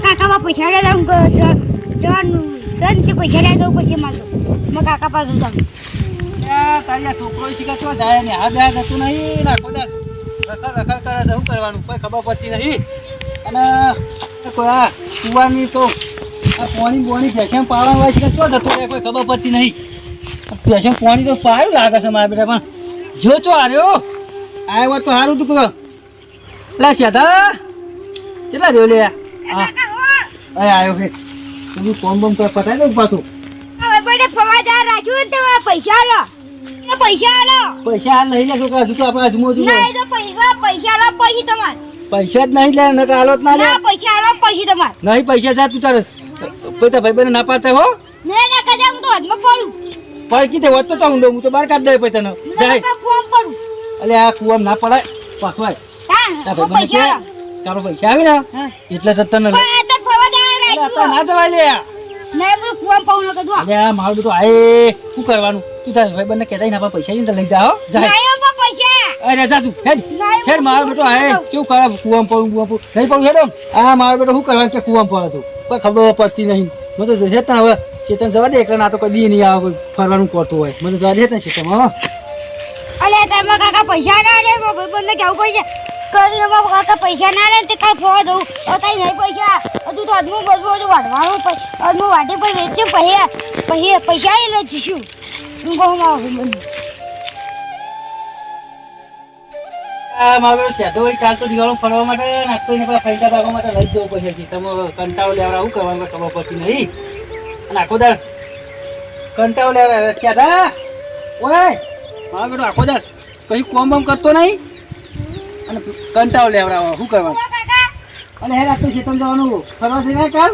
કાકા પૈસા લે જવાનું સંત પૈસા લે જવું પછી મારે કાકા પાસે જાઉં તારી આ છોકરો શીખતો જાય ને આ બે જતું નહીં નાખો દે રખડ કરે છે શું કરવાનું કોઈ ખબર પડતી નહીં અને કોઈ આ કુવાની તો આ પોણી બોણી ભેસેમ પાવાનું હોય છે શું થતું રહે કોઈ ખબર પડતી નહીં ભેસેમ પોણી તો પાયું લાગે છે મારા બેટા પણ જો ચો આવ્યો આવ્યો તો સારું તું કહો લે સેધા કેટલા રહ્યો લે હા આવ્યો છે તું કોમ બોમ તો પતાવી દઉં પાછું હવે બડે ફવાદાર રાખ્યું તો પૈસા લો પૈસા હાલ નહીં લે છોકરા હજુ તો આપણે અજમો છું નહીં તો પૈસા લો પછી તમારે પૈસા જ નહીં લે નકર હાલત ના લે પૈસા લો પછી તમારે નહીં પૈસા જા તું તારે પૈસા ભાઈ બને ના પાડતા હો ના કદા હું તો હાથમાં પડું પણ કીધે વત તો ઊંડો હું તો બહાર કાઢ દે પૈસા જાય ફોન કરું અલે આ કુવામ ના પડાય પાછવાય તારો પૈસા આવી ને એટલે તો તને ના જવાય લે અરે મારું બધું આય શું કરવાનું તું તારા ભાઈ બંને કહેતા ના પૈસા લઈ જાઓ જાય અરે જા તું હેડ મારું બેટો આય કેવું કરે કુવામ પડું નહીં પડું હેડો આ મારો બેટો શું કરવાનું કે કુવામ પડે તું કોઈ ખબર પડતી નહીં મને તો જતા હવે ચેતન જવા દે એકલા ના તો કદી નહીં આવે કોઈ ફરવાનું કરતું હોય મને જવા દે ને ચેતન હા અલે તમે કાકા પૈસા ના લે ભાઈ બંને કેવું પડશે કરી કાકા પૈસા ના લે તે કાલ ફોવા દઉં તારી નહીં પૈસા તું તો અદમું બધું વાઢવાનું અદમું વાટે પર વેચે પૈસા લે જઈશું હું કહું મારો સેધો કાલ તો દિવાળો ફરવા માટે નાખતો પેલા પૈસા ભાગવા માટે લઈ જવું પડશે તમે કંટાળો લેવડા શું કરવાનું ખબર પડતી નહીં અને આખો દર કંટાળો લેવડા સેધા ઓય મારો બેટો આખો દર કઈ કોમ બમ કરતો નહીં અને કંટાળો લેવડા શું કરવાનું અને હે રાત તો ચેતન જવાનું ફરવા જઈને કાલ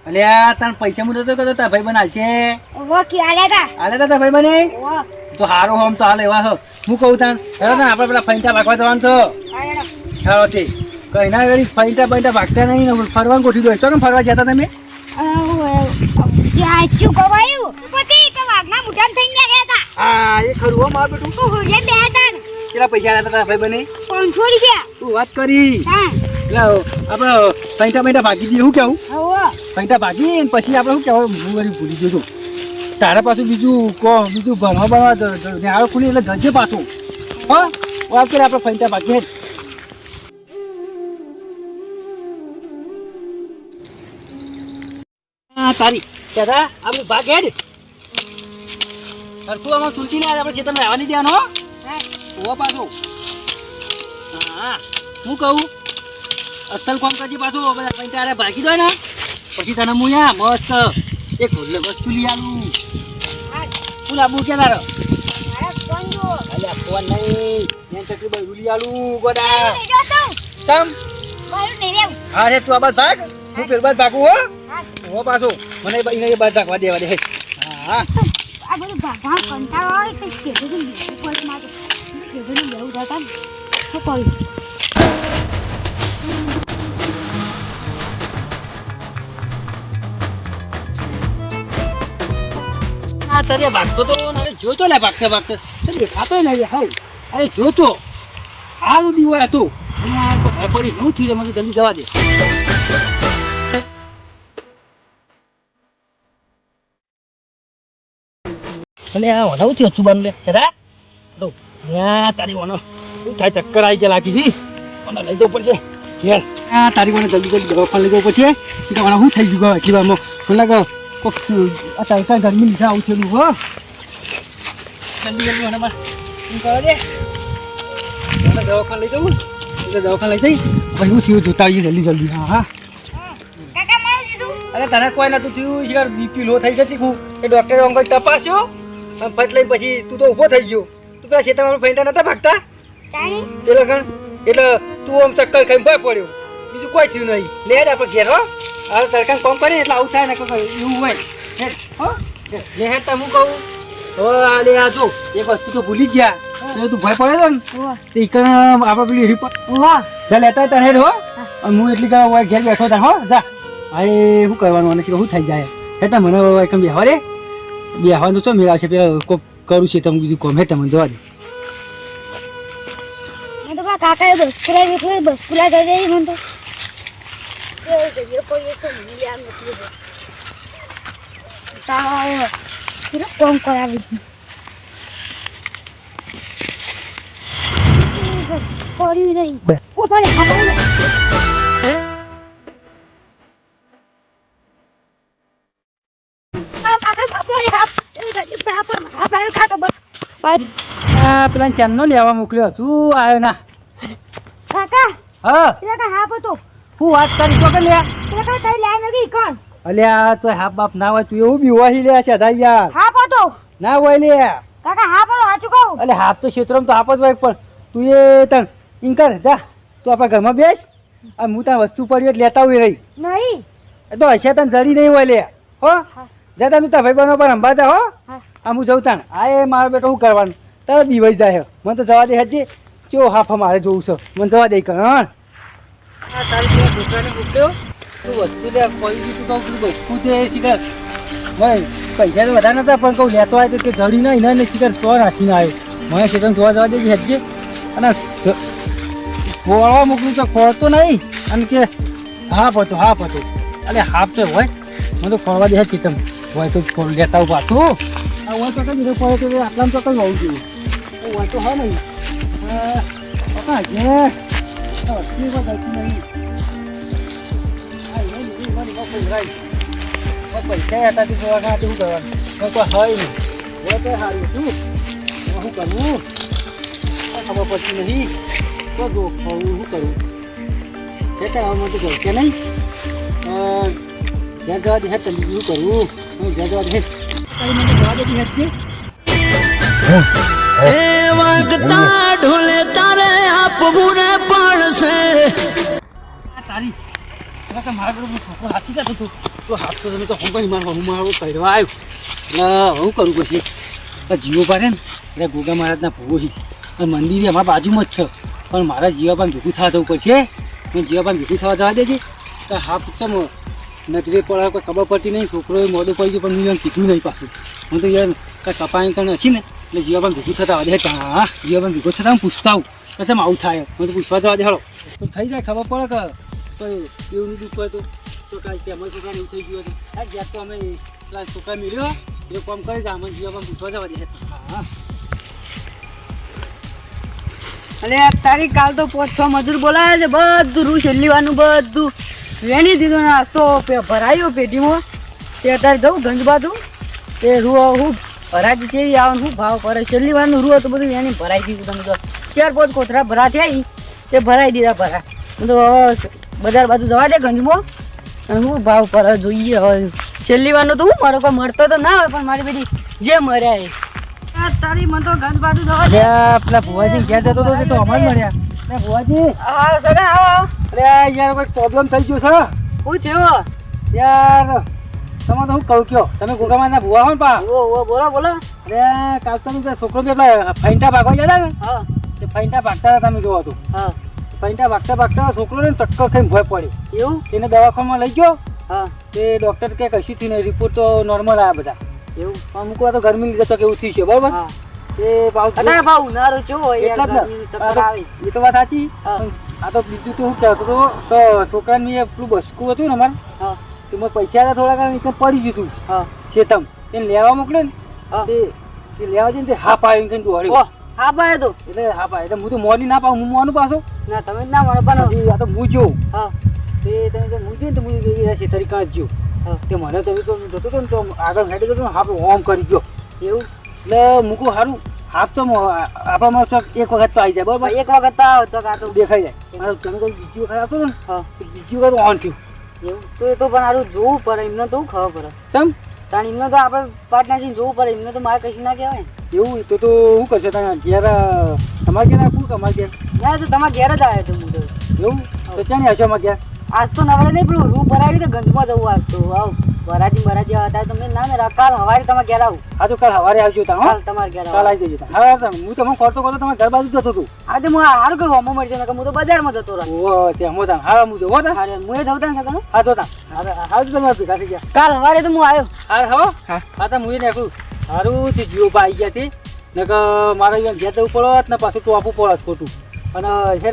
અલે આ તને પૈસા મુદો તો કદો તાર ભાઈ બન હાલશે હાલે તા ભાઈ બને તો હારો હોમ તો હાલ એવા હું કહું તાન હવે ને આપણે પેલા ફૈંટા ભાગવા જવાનું છો હા તે કઈ ના કરી ફૈંટા બૈંટા ભાગતા નહીં ફરવાનું ગોઠવી દો તો કેમ ફરવા જતા તમે હા એ ખરું હો માર બેટું કેટલા પૈસા આલ્યા હતા ભાઈ બને 500 રૂપિયા તું વાત કરી એટલે આપણે ફૈંટા બૈંટા ભાગી દઈએ શું કેવું ફૈંટા ભાગી ને પછી આપણે શું કહેવાય હું વળી ભૂલી ગયો છું તારા પાછું બીજું ભણવા ભણવા ન્યાળો ખુલી એટલે જજે પાછું હા વાત કરીએ આપણે ફૈંટા ભાગીએ હા તારી દાદા આપણે ભાગ હેડ સરખું આમાં સુલટી ને આપણે ખેતરમાં આવવા નહીં દેવાનો હો પાછું હા હું કહું અસલ કોમ કરજે પાછું બધા પૈસા ભાગી દો ને પછી તને હું મસ્ત એક વસ્તુ લઈ આલું ફૂલ આબુ કેલા રો અલ્યા ફોન નહીં મેં તકલી બઈ લઈ આલું ગોડા તમ અરે તું આ બસ ભાગ હું ફેર બસ ભાગું હો પાછું મને બઈ બસ ભાગવા દેવા દે હા આ બધું ભાગા કંટાળો આવે તો કેવું કોઈ માટે કેવું લેવું જતા ને તો કોઈ તારે ભાગતો તો જોતો લે ભાગતા દેખાતો નહીં હાય અરે જોતો સારું દીવાય હતું પડી શું થયું મને જલ્દી જવા દે અને આ વડાવું થયું સુબાન લે હેરા તો તારી વનો શું થાય ચક્કર આવી જાય લાગી છી મને લઈ જવું પડશે યાર આ તારી મને જલ્દી દવાખાને લઈ જવું પડશે મને શું થઈ ગયું કીવામાં મને લાગે અત્યારે ગરમી લીધા આવું થયેલું હો જલ્દી મને શું કરો દે દવાખાને લઈ જવું એટલે દવાખાને લઈ જઈ પછી હું થયું જોતા આવીએ જલ્દી હા અરે તને કોઈ નતું થયું શિકાર બીપી લો થઈ જતી હું એ ડૉક્ટરે અંગો તપાસ્યો અને ફટ લઈને પછી તું તો ઊભો થઈ ગયો તું પેલા ખેતરમાં ફેંટા નતા ભાગતા એટલે તું આમ ચક્કર ખાઈને ભય પડ્યો બીજું કોઈ થયું નહીં લે જ આપણે ઘેર હો હવે તડકાને કોમ કરીએ એટલે આવું થાય ને એવું હોય હો લે હે તો હું કહું હવે આ લે આ જો એક વસ્તુ તો ભૂલી જ ગયા તું ભય પડે તો ને તો આપણે પેલી રિપોર્ટ જા લેતા તને હેડ હો અને હું એટલી ઘેર બેઠો તા હો જા હા શું કરવાનું અને શું થઈ જાય હે તો મને એકમ બેહવા દે બેહવાનું તો મેળા છે પેલા કોક કરું છે તમે બીજું કોમ હે તમને જવા દે કાકા બસપુરા ગઈ મને તો એ જઈએ કોઈ એક મને લ્યા નથી તાવ કેનો કોમ કરાવી પડી નહીં ઉઠાડે પેલા ચાંદનો લેવા મોકલ્યો તું આવ્યો ના કાકા હા કાકા હા પતો હું વાત કરી છો કે લ્યા કાકા કઈ લ્યા નથી કોણ અલ્યા તો હાફ બાપ ના હોય તું એવું બી વાહી લે છે દાઈ યાર હા પતો ના હોય લે કાકા હા પતો સાચું કહું અલે હાફ તો ક્ષેત્રમાં તો હાફ જ હોય પણ તું એ તન ઇન્કર જા તું આપણા ઘરમાં બેસ અને હું ત્યાં વસ્તુ પડી એટલે લેતા હોય રહી નહીં એ તો હશે તને જડી નહીં હોય લે હો જા તું તાર ભાઈ બનો પર અંબા જા હો આ હું જઉં તાણ આ એ મારો બેટો શું કરવાનું તરત બીવાઈ જાય મને તો જવા દે હજી ચો હાફ મારે જોવું છે મને જવા દે કણ તારી પેલા છોકરાને મોકલ્યો તું વસ્તુ લે કોઈ દીધું કહું તું વસ્તુ તે શીખર ભાઈ પૈસા તો વધારે નતા પણ કહું લેતો આવે તો તે જડી ના એને શીખર સો નાસીને આવ્યો મને શેતન જોવા જવા દેજે હજી અને ખોળવા મોકલું તો ખોળતો નહીં અને કે હાફ હતો અલે હાફ તો હોય મને તો ખોળવા દે ચેતન હોય તો ખોળ લેતા હું પાછું આ હોય તો કઈ બીજો પડે તો આટલામાં તો કઈ હોવું જોઈએ હોય તો હોય નહીં પપ્પા જે પૈસા હતા જોવા શું કરવાનું કોઈ હોય નહીં હોય તો સારું શું શું કરવું ખબર પડતી નહીં તો જો શું કરવું ખેતર આવવાનું તો ઘર કે નહીં જ્યાં જવા દે હેઠ શું કરવું જ્યાં જવા દે મને જવા દેતી હેઠ કે એ વાગતા ઢોલે તારે આપવું ને પડશે તારી મારા બરોબર છોકરો હાથી જતો હતો તો હાથ તો તમે તો હું કઈ મારવા હું મારો પહેરવા આવ્યો એટલે હું કરું પછી જીવો પાડે ને એટલે ગોગા મહારાજના ભૂવો છે અને મંદિર અમારા બાજુમાં જ છે પણ મારા જીવાપાન ભેગું થવા જવું પડશે મેં જીવાપાન ભેગું થવા જવા દેજે તો હા પુસ્તક નજરે પડે કોઈ ખબર પડતી નહીં છોકરોએ મોડું પડી ગયું પણ મેં કીધું નહીં પાછું હું તો યાર કાંઈ કપાઈ કંઈ નથી ને એટલે જીવાપાન ભેગું થતા દે હા જીવાપાન ભેગું થતા હું પૂછતા આવું પછી આવું થાય મને તો પૂછવા જવા દે હળો તો થઈ જાય ખબર પડે કે તો એવું દુઃખ હોય તો કાંઈ તેમાં છોકરાને એવું થઈ ગયું હતું હા જ્યાં તો અમે પેલા છોકરા મળ્યો એ કામ કરી જાય અમને જીવાપાન પૂછવા જવા દે હા અલે તારી કાલ તો 5-6 મજૂર બોલાયા છે બધું રૂ છેલ્લીવાનું બધું વેણી દીધું ને આજ તો ભરાયો પેટીમાં તે અત્યારે જવું ગંજ બાજુ તે રૂ હું ભરાતી છે આવવાનું શું ભાવ કરે છેલ્લીવાનું રૂ તો બધું વેણી ભરાઈ દીધું તમે તો 4-5 કોથરા ભરા થયા તે ભરાઈ દીધા ભરા હું તો હવે બજાર બાજુ જવા દે ગંજમાં અને શું ભાવ પર જોઈએ હવે છેલ્લીવાનું તો હું મારો કોઈ મળતો તો ના હોય પણ મારી બધી જે મર્યા એ તારી મને તો ગંજ બાજુ જવા દે પેલા ભુવાજી ઘેર જતો હતો તો અમાર મળ્યા ને ભુવાજી હા સગા આવો અરે યાર કોઈ પ્રોબ્લેમ થઈ ગયો છે શું થયો યાર તમે તો હું કહું કયો તમે ગોગામાના ભુવા હો ને પા ઓ બોલો બોલો અરે કાલ તમે પેલા છોકરો બી આપણા ફાઈન્ટા ભાગવા ગયા હતા ને હા તે ફાઈન્ટા ભાગતા હતા તમે જોવા તો હા ફાઈન્ટા ભાગતા છોકરોને ચક્કર ખાઈને ભય પડી એવું તેને દવાખાનામાં લઈ ગયો હા તે ડૉક્ટર કે કશું થયું નહીં રિપોર્ટ તો નોર્મલ આવ્યા બધા એવું અમુક વાર તો ગરમી લીધે તો કેવું થયું છે બરાબર હા એ ભાવ અરે ભાવ ઉનાળો જો યાર એટલા જ ને. ગરમીનું ચક્કર આવે એ તો વાત સાચી હા. પણ આ તો બીજું તો શું કહેતો હતો તો છોકરાને મેં પેલું બસકું હતું ને અમારે હા તેમાં પૈસા હતા થોડા ઘણા એટલે પડી ગયું હતું હા શેતમ તેને લેવા મોકલ્યો ને હા. તે લેવા જઈને તે હાફ આવ્યું કઈ દોડ્યો ઓ હા ભાઈ તો એટલે હાફ આવ્યો એટલે હું તો મોડી ના પાઉં હું મોનું પાછો ના તમે જ ના મારો પણ પછી આ તો હું જોઉં હા તે તમે જો હું જોયું ને તો હું છેતરી કાં જ જોઉં હા તે મને તો જતો હતો ને તો આગળ હેડી ગયો હાફ ઓમ કરી ગયો એવું એટલે મૂકું સારું હાફ તો આપણામાં એક વખત તો આવી જાય બરાબર એક વખત તો આવો ચોક આ તો દેખાઈ જાય અને તમે કોઈ બીજી વખત આવતો હતો ને હા તો બીજી વખત ઓન થયું એવું તો એ તો પણ સારું જોવું પડે એમને તો ખબર પડે ચમ તાણ એમને તો આપણે પાર્ટનરશીપ જોવું પડે એમને તો મારે કશું ના કહેવાય એવું તો શું કરશો તમે ઘેર તમારે ઘેર આપવું કે અમારે ઘેર ના તો તમારા ઘેર જ આવ્યો તો હું તો એવું તો ક્યાં નહીં હશો અમારે ઘેર આજ તો નવરે નહીં પેલું રૂ ભરાવી તો ગંજમાં જવું આજ તો આવ ભરાજી હતા તમે ના મેં કાલ હવારે તમારે ઘેર આવું હા તો કાલ સવારે આવજો તા કાલ તમારે ઘેર કાલ આવું આવી જજો તા હા હું તમને ખોરતો તમારે ઘર બાજુ જતો હતો હા તો હું હારું કહું હમો મળશે ને હું તો બજારમાં જતો રહ્યો ઓ ત્યાં હું તા હા હું જવો તા હારે હું એ જવતા ને સગન હા તો તા હા તો તમે ભેગા થઈ ગયા કાલ હવારે તો હું આવ્યો હા હા હા તો હું નીકળું સારું તે જીઓ પા આવી ગયા તે નકર મારે અહીંયા ઘેર જવું પડત ને પાછું તું આપવું પડત ખોટું અને છે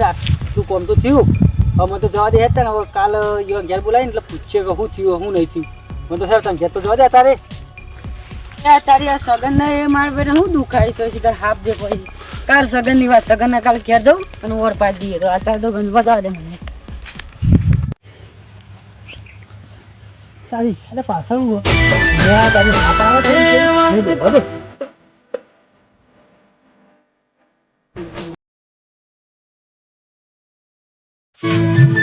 તું કોમ તો થયું હવે મને તો જવા દે હેતા ને હવે કાલ ઈવન ઘેર બોલાવીને એટલે પૂછશે કે શું થયું શું નહીં થયું મને તો સર તમે ઘેર તો જવા દે તારે તારી આ સગન ને એ માર બેટા હું દુખાય છે સીધા હાફ દે પછી કાલ સગન ની વાત સગન ના કાલ ઘેર જાઉં અને ઓર પાડી દઈએ તો અત્યારે તો ગંજવા જવા દે મને તારી અરે પાછળ તારી એ